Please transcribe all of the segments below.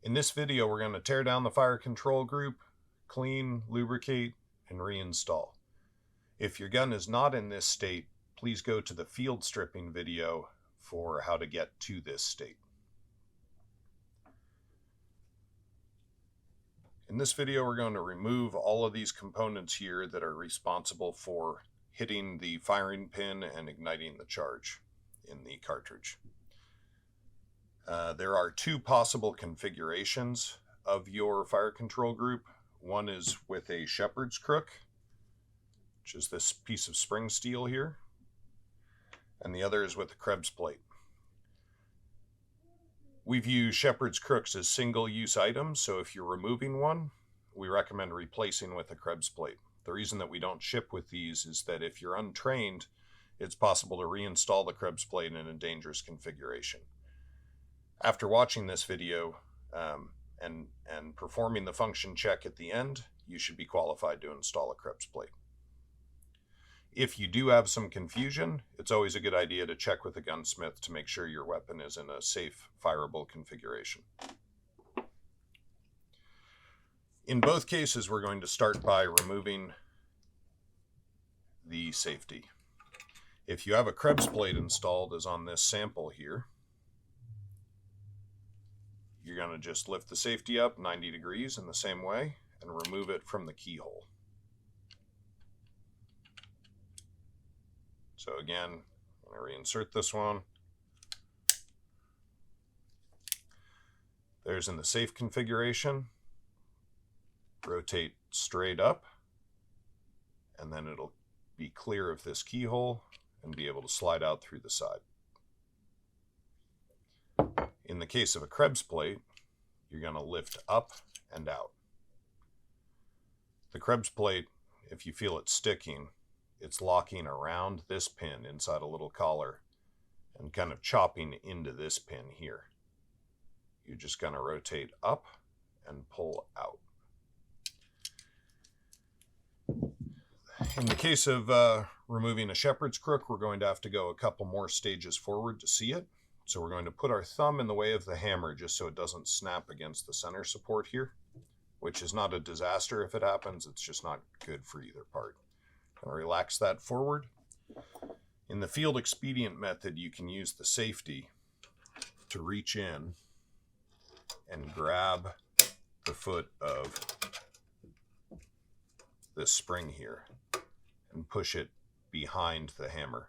In this video, we're going to tear down the fire control group, clean, lubricate, and reinstall. If your gun is not in this state, please go to the field stripping video for how to get to this state. In this video, we're going to remove all of these components here that are responsible for hitting the firing pin and igniting the charge in the cartridge. There are two possible configurations of your fire control group. One is with a shepherd's crook, which is this piece of spring steel here, and the other is with a Krebs plate. We view shepherd's crooks as single-use items, so if you're removing one, we recommend replacing with a Krebs plate. The reason that we don't ship with these is that if you're untrained, it's possible to reinstall the Krebs plate in a dangerous configuration. After watching this video and performing the function check at the end, you should be qualified to install a Krebs plate. If you do have some confusion, it's always a good idea to check with a gunsmith to make sure your weapon is in a safe, fireable configuration. In both cases, we're going to start by removing the safety. If you have a Krebs plate installed, as on this sample here, you're going to just lift the safety up 90 degrees in the same way and remove it from the keyhole. So again, I'm going to reinsert this one. There's in the safe configuration. Rotate straight up, and then it'll be clear of this keyhole and be able to slide out through the side. In the case of a Krebs plate, you're going to lift up and out. The Krebs plate, if you feel it sticking, it's locking around this pin inside a little collar and kind of chopping into this pin here. You're just going to rotate up and pull out. In the case of removing a shepherd's crook, we're going to have to go a couple more stages forward to see it. So we're going to put our thumb in the way of the hammer just so it doesn't snap against the center support here, which is not a disaster if it happens. It's just not good for either part. I'm going to relax that forward. In the field expedient method, you can use the safety to reach in and grab the foot of this spring here and push it behind the hammer.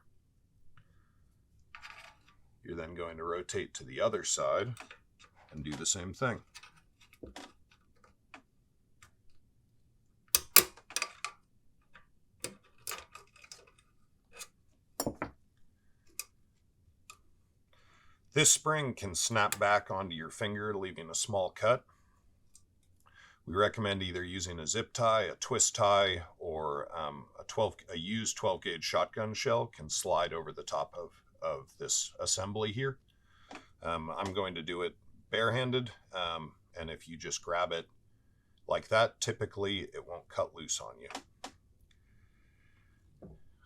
You're then going to rotate to the other side and do the same thing. This spring can snap back onto your finger, leaving a small cut. We recommend either using a zip tie, a twist tie, or a used 12-gauge shotgun shell can slide over the top of this assembly here. I'm going to do it barehanded, and if you just grab it like that, typically it won't cut loose on you.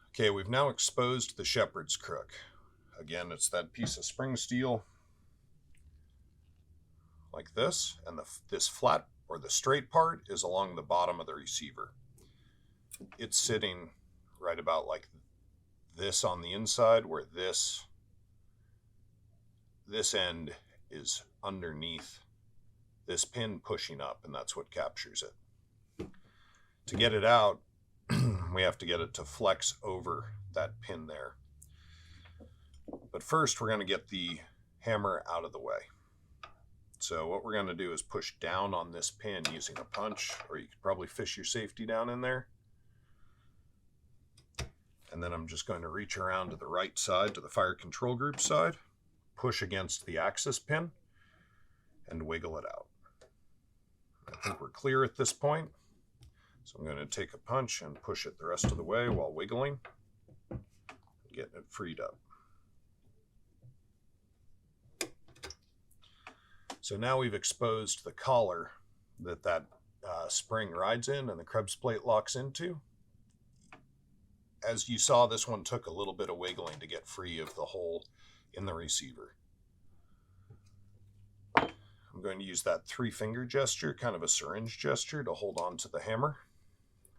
Okay, we've now exposed the shepherd's crook. Again, it's that piece of spring steel like this, and this flat or the straight part is along the bottom of the receiver. It's sitting right about like this on the inside, where this end is underneath this pin pushing up, and that's what captures it. To get it out, we have to get it to flex over that pin there. But first, we're going to get the hammer out of the way. So what we're going to do is push down on this pin using a punch, or you could probably fish your safety down in there. And then I'm just going to reach around to the right side, to the fire control group side, push against the axis pin, and wiggle it out. I think we're clear at this point. So I'm going to take a punch and push it the rest of the way while wiggling, getting it freed up. So now we've exposed the collar that spring rides in and the Krebs plate locks into. As you saw, this one took a little bit of wiggling to get free of the hole in the receiver. I'm going to use that 3-finger gesture, kind of a syringe gesture, to hold on to the hammer.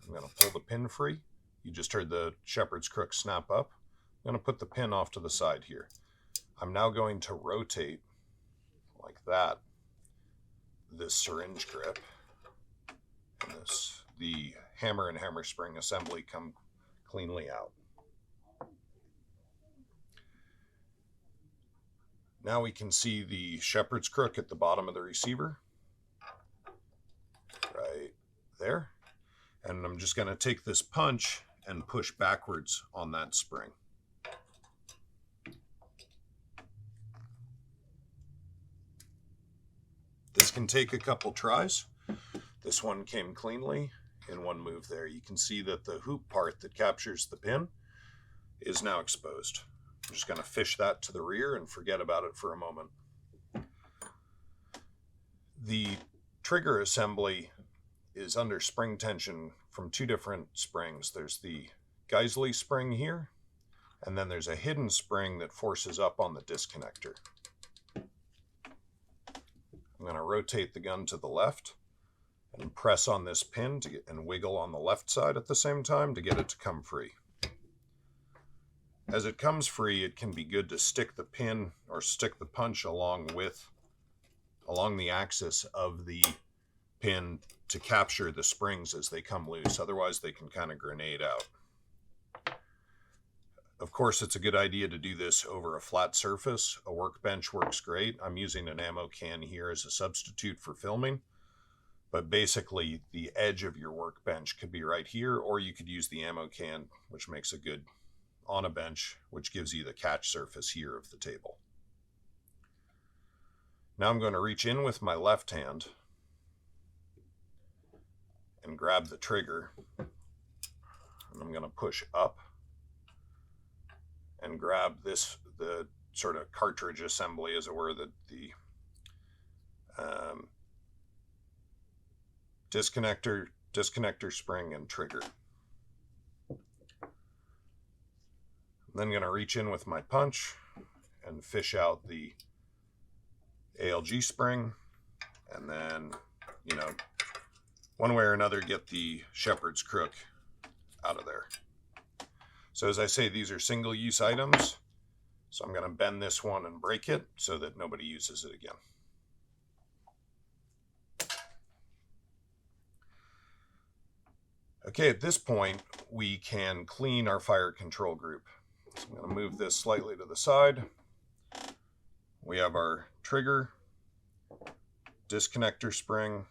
I'm going to pull the pin free. You just heard the shepherd's crook snap up. I'm going to put the pin off to the side here. I'm now going to rotate like that this syringe grip, and the hammer and hammer spring assembly come cleanly out. Now we can see the shepherd's crook at the bottom of the receiver, right there. And I'm just going to take this punch and push backwards on that spring. This can take a couple tries. This one came cleanly in one move there. You can see that the hoop part that captures the pin is now exposed. I'm just going to fish that to the rear and forget about it for a moment. The trigger assembly is under spring tension from 2 different springs. There's the Geisley spring here, and then there's a hidden spring that forces up on the disconnector. I'm going to rotate the gun to the left and press on this pin and wiggle on the left side at the same time to get it to come free. As it comes free, it can be good to stick the pin or stick the punch along the axis of the pin to capture the springs as they come loose. Otherwise, they can kind of grenade out. Of course, it's a good idea to do this over a flat surface. A workbench works great. I'm using an ammo can here as a substitute for filming. But basically, the edge of your workbench could be right here, or you could use the ammo can, which makes a good on a bench, which gives you the catch surface here of the table. Now I'm going to reach in with my left hand and grab the trigger, and I'm going to push up and grab the sort of cartridge assembly, as it were, the disconnector spring and trigger. Then I'm going to reach in with my punch and fish out the ALG spring, and then, one way or another get the shepherd's crook out of there. So as I say, these are single-use items, so I'm going to bend this one and break it so that nobody uses it again. Okay, at this point, we can clean our fire control group. So I'm going to move this slightly to the side. We have our trigger, disconnector spring,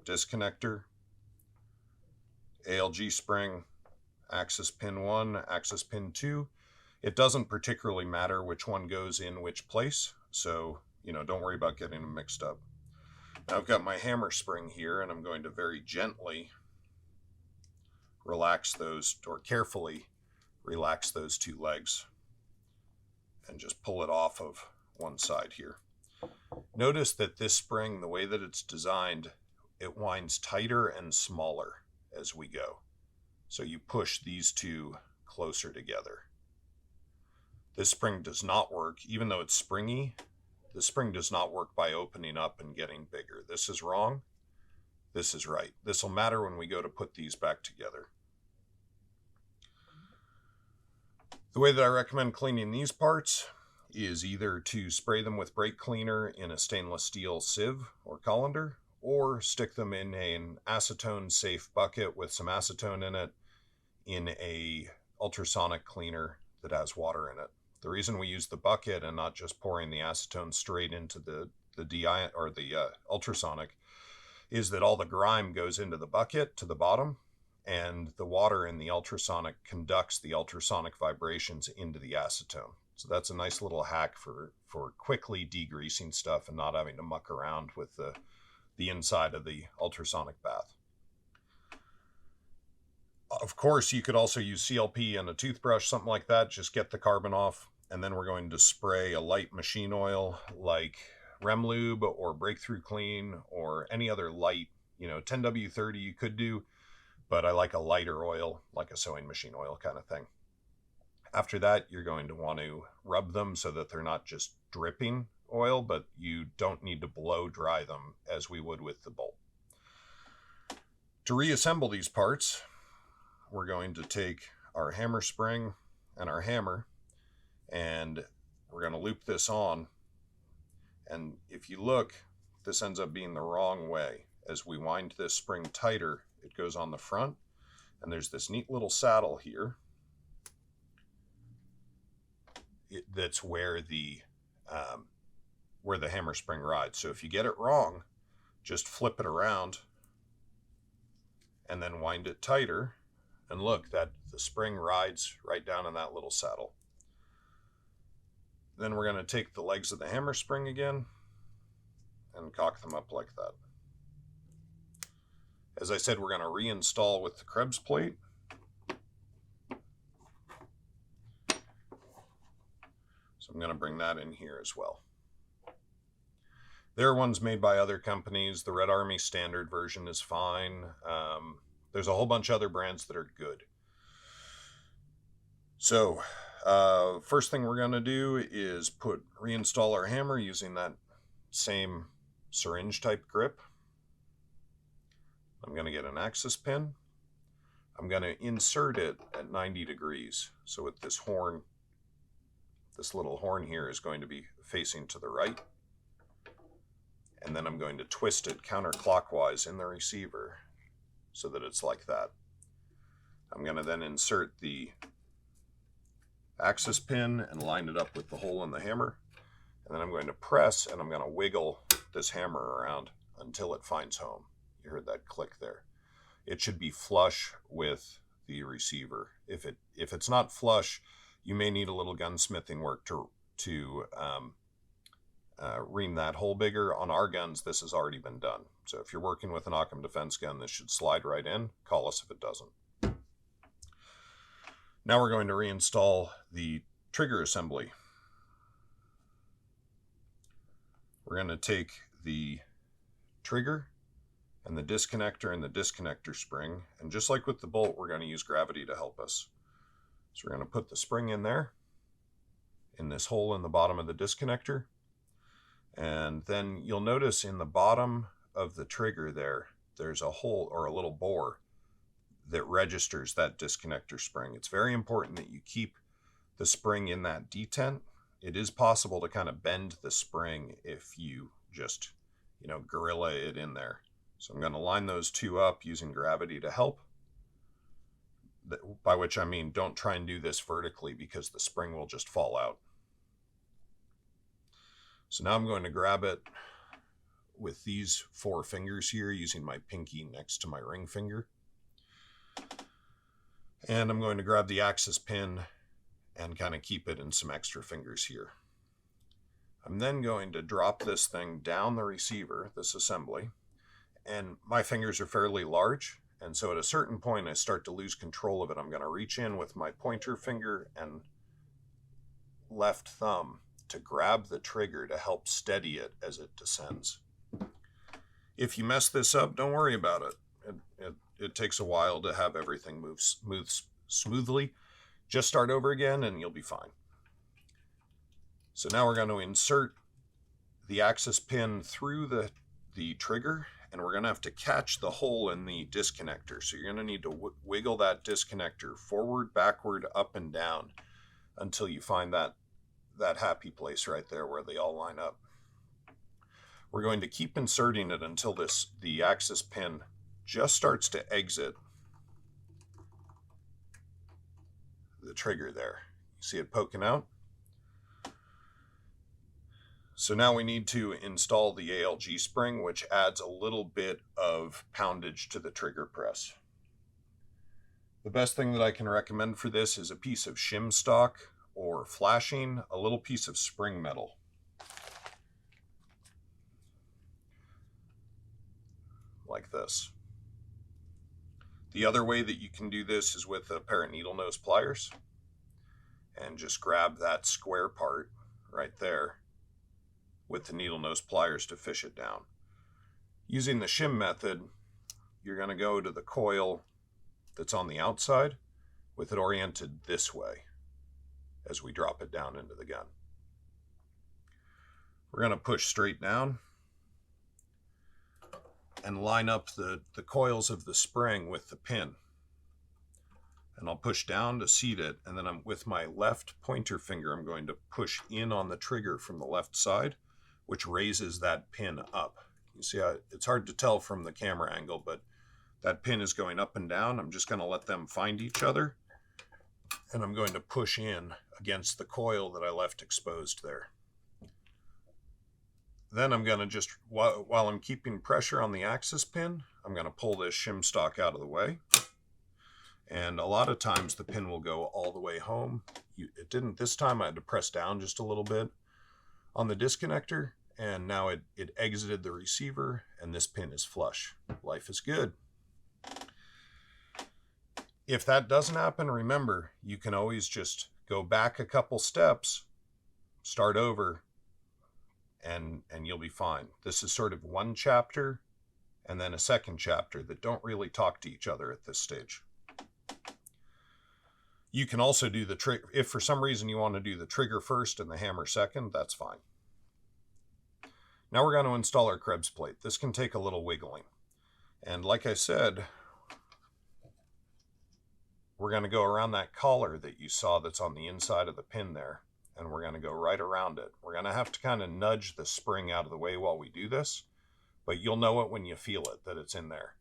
disconnector, ALG spring, axis pin 1, axis pin 2. It doesn't particularly matter which one goes in which place, so don't worry about getting them mixed up. Now I've got my hammer spring here, and I'm going to very gently relax those, or carefully relax those 2 legs and just pull it off of one side here. Notice that this spring, the way that it's designed, it winds tighter and smaller as we go. So you push these 2 closer together. This spring does not work, even though it's springy, the spring does not work by opening up and getting bigger. This is wrong. This is right. This will matter when we go to put these back together. The way that I recommend cleaning these parts is either to spray them with brake cleaner in a stainless steel sieve or colander, or stick them in an acetone safe bucket with some acetone in it in a ultrasonic cleaner that has water in it. The reason we use the bucket and not just pouring the acetone straight into the ultrasonic is that all the grime goes into the bucket to the bottom, and the water in the ultrasonic conducts the ultrasonic vibrations into the acetone. So that's a nice little hack for quickly degreasing stuff and not having to muck around with the inside of the ultrasonic bath. Of course, you could also use CLP and a toothbrush, something like that. Just get the carbon off, and then we're going to spray a light machine oil like Remlube or Breakthrough Clean or any other light, 10W30 you could do, but I like a lighter oil, like a sewing machine oil kind of thing. After that, you're going to want to rub them so that they're not just dripping oil, but you don't need to blow dry them as we would with the bolt. To reassemble these parts, we're going to take our hammer spring and our hammer, and we're going to loop this on. And if you look, this ends up being the wrong way. As we wind this spring tighter, it goes on the front, and there's this neat little saddle here. That's where the hammer spring rides. So if you get it wrong, just flip it around and then wind it tighter, and look, that the spring rides right down in that little saddle. Then we're going to take the legs of the hammer spring again and cock them up like that. As I said, we're going to reinstall with the Krebs plate. So I'm going to bring that in here as well. There are ones made by other companies. The Red Army standard version is fine. There's a whole bunch of other brands that are good. So first thing we're going to do is reinstall our hammer using that same syringe type grip. I'm going to get an axis pin. I'm going to insert it at 90 degrees. So with this horn, this little horn here is going to be facing to the right. And then I'm going to twist it counterclockwise in the receiver so that it's like that. I'm going to then insert the axis pin and line it up with the hole in the hammer. And then I'm going to press and I'm going to wiggle this hammer around until it finds home. You heard that click there. It should be flush with the receiver. If it's not flush, you may need a little gunsmithing work to ream that hole bigger. On our guns, this has already been done. So if you're working with an Occam defense gun, this should slide right in. Call us if it doesn't. Now we're going to reinstall the trigger assembly. We're going to take the trigger and the disconnector spring, and just like with the bolt, we're going to use gravity to help us. So we're going to put the spring in there, in this hole in the bottom of the disconnector, and then you'll notice in the bottom of the trigger there's a hole or a little bore that registers that disconnector spring. It's very important that you keep the spring in that detent. It is possible to kind of bend the spring if you just, gorilla it in there. So I'm going to line those two up using gravity to help. By which I mean, don't try and do this vertically because the spring will just fall out. So now I'm going to grab it with these 4 fingers here using my pinky next to my ring finger. And I'm going to grab the axis pin and kind of keep it in some extra fingers here. I'm then going to drop this thing down the receiver, this assembly, and my fingers are fairly large, and so at a certain point I start to lose control of it. I'm going to reach in with my pointer finger and left thumb to grab the trigger to help steady it as it descends. If you mess this up, don't worry about it. It takes a while to have everything move smoothly. Just start over again and you'll be fine. So now we're going to insert the axis pin through the trigger, and we're going to have to catch the hole in the disconnector. So you're going to need to wiggle that disconnector forward, backward, up, and down until you find that happy place right there where they all line up. We're going to keep inserting it until the axis pin just starts to exit the trigger there. You see it poking out? So now we need to install the ALG spring, which adds a little bit of poundage to the trigger press. The best thing that I can recommend for this is a piece of shim stock or flashing, a little piece of spring metal. Like this. The other way that you can do this is with a pair of needle nose pliers, and just grab that square part right there with the needle nose pliers to fish it down. Using the shim method, you're going to go to the coil that's on the outside with it oriented this way as we drop it down into the gun. We're going to push straight down and line up the coils of the spring with the pin. And I'll push down to seat it, and then with my left pointer finger, I'm going to push in on the trigger from the left side, which raises that pin up. You see how it's hard to tell from the camera angle, but that pin is going up and down. I'm just going to let them find each other, and I'm going to push in against the coil that I left exposed there. Then I'm going to just, while I'm keeping pressure on the axis pin, I'm going to pull this shim stock out of the way. And a lot of times the pin will go all the way home. It didn't this time. I had to press down just a little bit on the disconnector, and now it exited the receiver, and this pin is flush. Life is good. If that doesn't happen, remember, you can always just go back a couple steps, start over, and you'll be fine. This is sort of one chapter and then a second chapter that don't really talk to each other at this stage. You can also do the trigger. If for some reason you want to do the trigger first and the hammer second, that's fine. Now we're going to install our Krebs plate. This can take a little wiggling. And like I said, we're going to go around that collar that you saw that's on the inside of the pin there, and we're going to go right around it. We're going to have to kind of nudge the spring out of the way while we do this, but you'll know it when you feel it, that it's in there.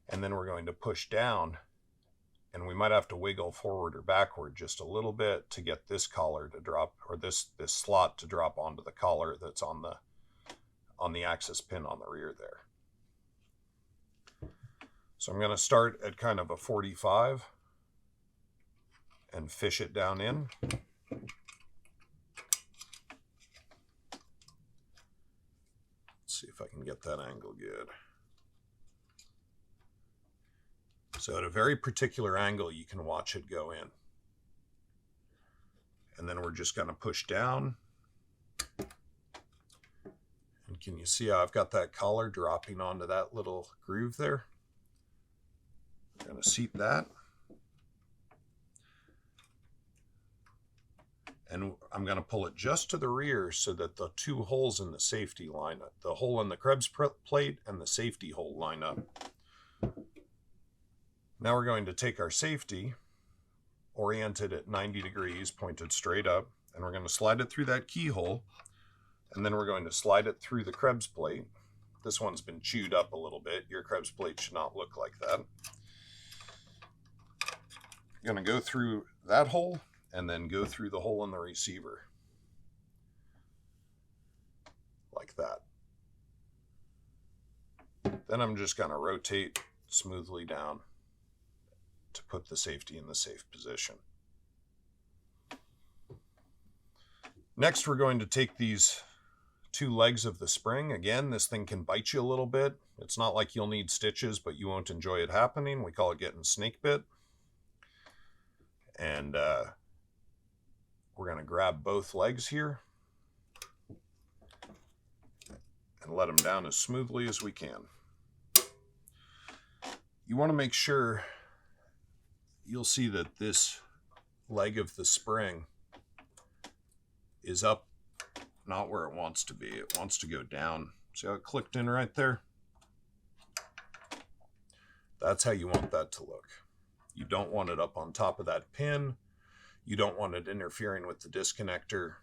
And then we're going to push down, and we might have to wiggle forward or backward just a little bit to get this collar to drop, or this slot to drop onto the collar that's on the axis pin on the rear there. So I'm going to start at kind of a 45 and fish it down in. Let's see if I can get that angle good. So at a very particular angle, you can watch it go in. And then we're just going to push down. And can you see how I've got that collar dropping onto that little groove there? I'm going to seat that. And I'm going to pull it just to the rear so that the two holes in the safety line up. The hole in the Krebs plate and the safety hole line up. Now we're going to take our safety, oriented at 90 degrees, pointed straight up, and we're going to slide it through that keyhole, and then we're going to slide it through the Krebs plate. This one's been chewed up a little bit. Your Krebs plate should not look like that. You're going to go through that hole, and then go through the hole in the receiver. Like that. Then I'm just going to rotate smoothly down to put the safety in the safe position. Next, we're going to take these two legs of the spring. Again, this thing can bite you a little bit. It's not like you'll need stitches, but you won't enjoy it happening. We call it getting snake bit. And we're going to grab both legs here and let them down as smoothly as we can. You want to make sure, you'll see that this leg of the spring is up, not where it wants to be. It wants to go down. See how it clicked in right there? That's how you want that to look. You don't want it up on top of that pin. You don't want it interfering with the disconnector.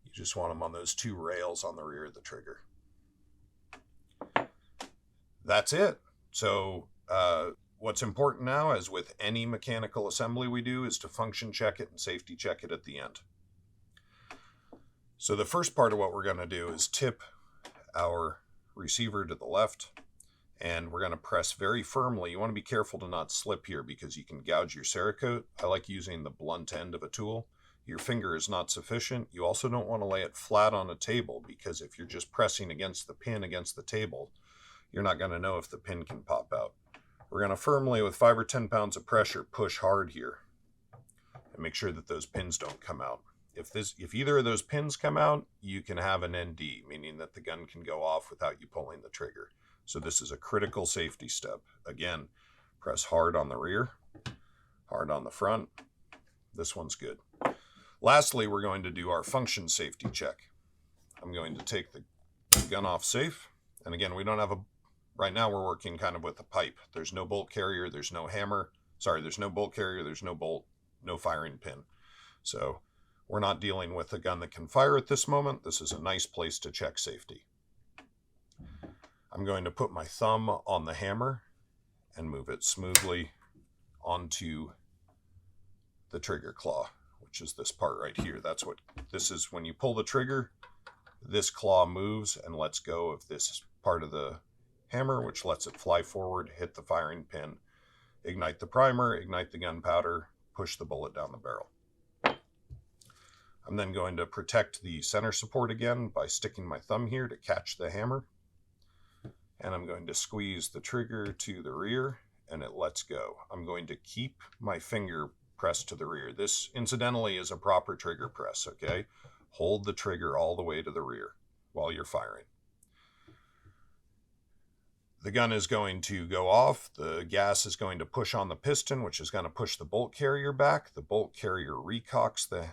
You just want them on those two rails on the rear of the trigger. That's it. So what's important now, as with any mechanical assembly we do, is to function check it and safety check it at the end. So the first part of what we're going to do is tip our receiver to the left, and we're going to press very firmly. You want to be careful to not slip here because you can gouge your Cerakote. I like using the blunt end of a tool. Your finger is not sufficient. You also don't want to lay it flat on a table, because if you're just pressing against the pin against the table, you're not going to know if the pin can pop out. We're going to firmly, with 5 or 10 pounds of pressure, push hard here and make sure that those pins don't come out. If either of those pins come out, you can have an ND, meaning that the gun can go off without you pulling the trigger. So this is a critical safety step. Again, press hard on the rear, hard on the front. This one's good. Lastly, we're going to do our function safety check. I'm going to take the gun off safe. And again, we don't have right now we're working kind of with a pipe. There's no bolt carrier, there's no hammer. Sorry, there's no bolt carrier, there's no bolt, no firing pin. So we're not dealing with a gun that can fire at this moment. This is a nice place to check safety. I'm going to put my thumb on the hammer and move it smoothly onto the trigger claw, which is this part right here. That's what this is. When you pull the trigger, this claw moves and lets go of this part of the hammer, which lets it fly forward, hit the firing pin, ignite the primer, ignite the gunpowder, push the bullet down the barrel. I'm then going to protect the center support again by sticking my thumb here to catch the hammer. And I'm going to squeeze the trigger to the rear and it lets go. I'm going to keep my finger pressed to the rear. This, incidentally, is a proper trigger press, okay? Hold the trigger all the way to the rear while you're firing. The gun is going to go off. The gas is going to push on the piston, which is going to push the bolt carrier back. The bolt carrier recocks the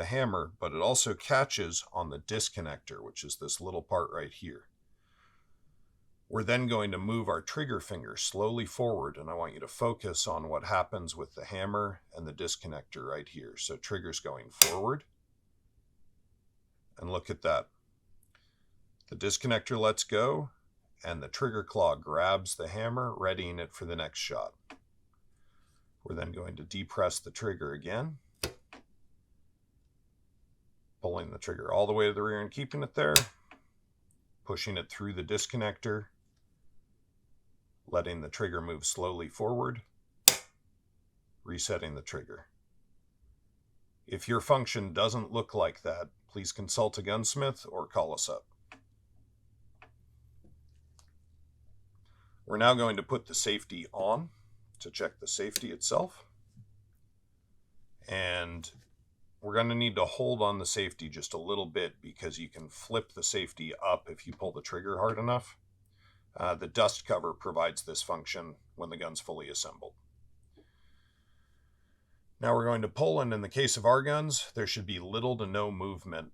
hammer, but it also catches on the disconnector, which is this little part right here. We're then going to move our trigger finger slowly forward, and I want you to focus on what happens with the hammer and the disconnector right here. So trigger's going forward, and look at that. The disconnector lets go, and the trigger claw grabs the hammer, readying it for the next shot. We're then going to depress the trigger again, pulling the trigger all the way to the rear and keeping it there, pushing it through the disconnector, letting the trigger move slowly forward, resetting the trigger. If your function doesn't look like that, please consult a gunsmith or call us up. We're now going to put the safety on to check the safety itself. And we're going to need to hold on the safety just a little bit because you can flip the safety up if you pull the trigger hard enough. The dust cover provides this function when the gun's fully assembled. Now we're going to pull, and in the case of our guns, there should be little to no movement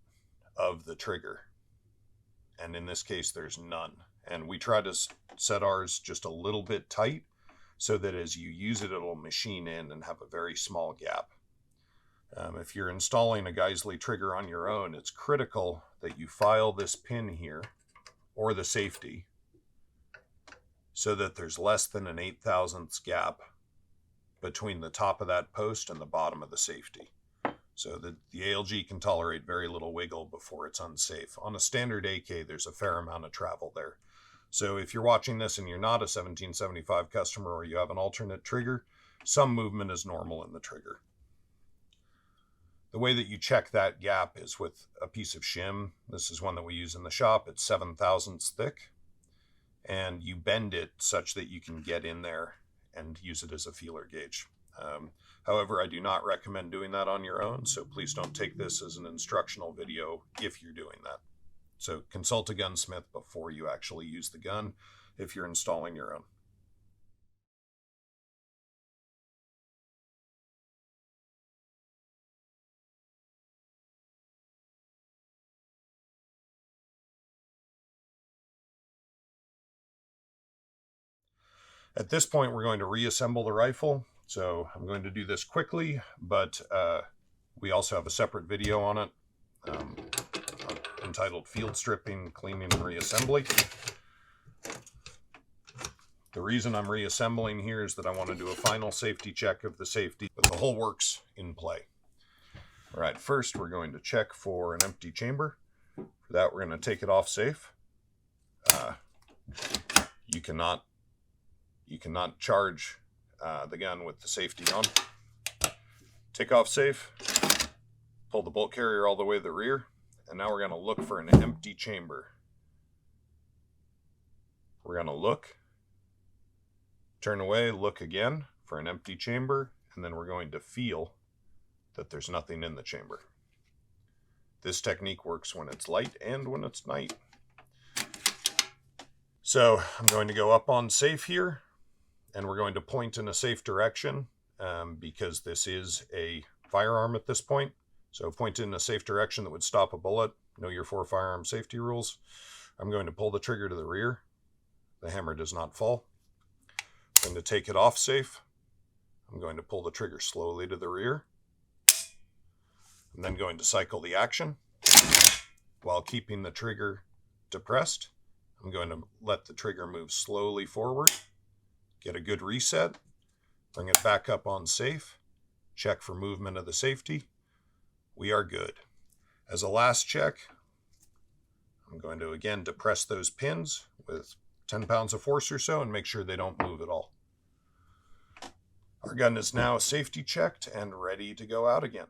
of the trigger. And in this case, there's none. And we try to set ours just a little bit tight so that as you use it, it'll machine in and have a very small gap. If you're installing a Geisley trigger on your own, it's critical that you file this pin here, or the safety, so that there's less than an 0.008 gap between the top of that post and the bottom of the safety. So that the ALG can tolerate very little wiggle before it's unsafe. On a standard AK, there's a fair amount of travel there. So if you're watching this and you're not a 1775 customer or you have an alternate trigger, some movement is normal in the trigger. The way that you check that gap is with a piece of shim. This is one that we use in the shop. It's 7/1000 thick. And you bend it such that you can get in there and use it as a feeler gauge. However, I do not recommend doing that on your own, so please don't take this as an instructional video if you're doing that. So consult a gunsmith before you actually use the gun if you're installing your own. At this point, we're going to reassemble the rifle. So I'm going to do this quickly, but we also have a separate video on it entitled Field Stripping, Cleaning, and Reassembly. The reason I'm reassembling here is that I want to do a final safety check of the safety, but the whole works in play. All right, first we're going to check for an empty chamber. For that, we're going to take it off safe. You cannot charge the gun with the safety on. Take off safe, pull the bolt carrier all the way to the rear, and now we're going to look for an empty chamber. We're going to look, turn away, look again for an empty chamber, and then we're going to feel that there's nothing in the chamber. This technique works when it's light and when it's night. So I'm going to go up on safe here, and we're going to point in a safe direction because this is a firearm at this point. So point in a safe direction that would stop a bullet. Know your 4 firearm safety rules. I'm going to pull the trigger to the rear. The hammer does not fall. I'm going to take it off safe. I'm going to pull the trigger slowly to the rear. I'm then going to cycle the action. While keeping the trigger depressed, I'm going to let the trigger move slowly forward, get a good reset, bring it back up on safe, check for movement of the safety. We are good. As a last check, I'm going to again depress those pins with 10 pounds of force or so and make sure they don't move at all. Our gun is now safety checked and ready to go out again.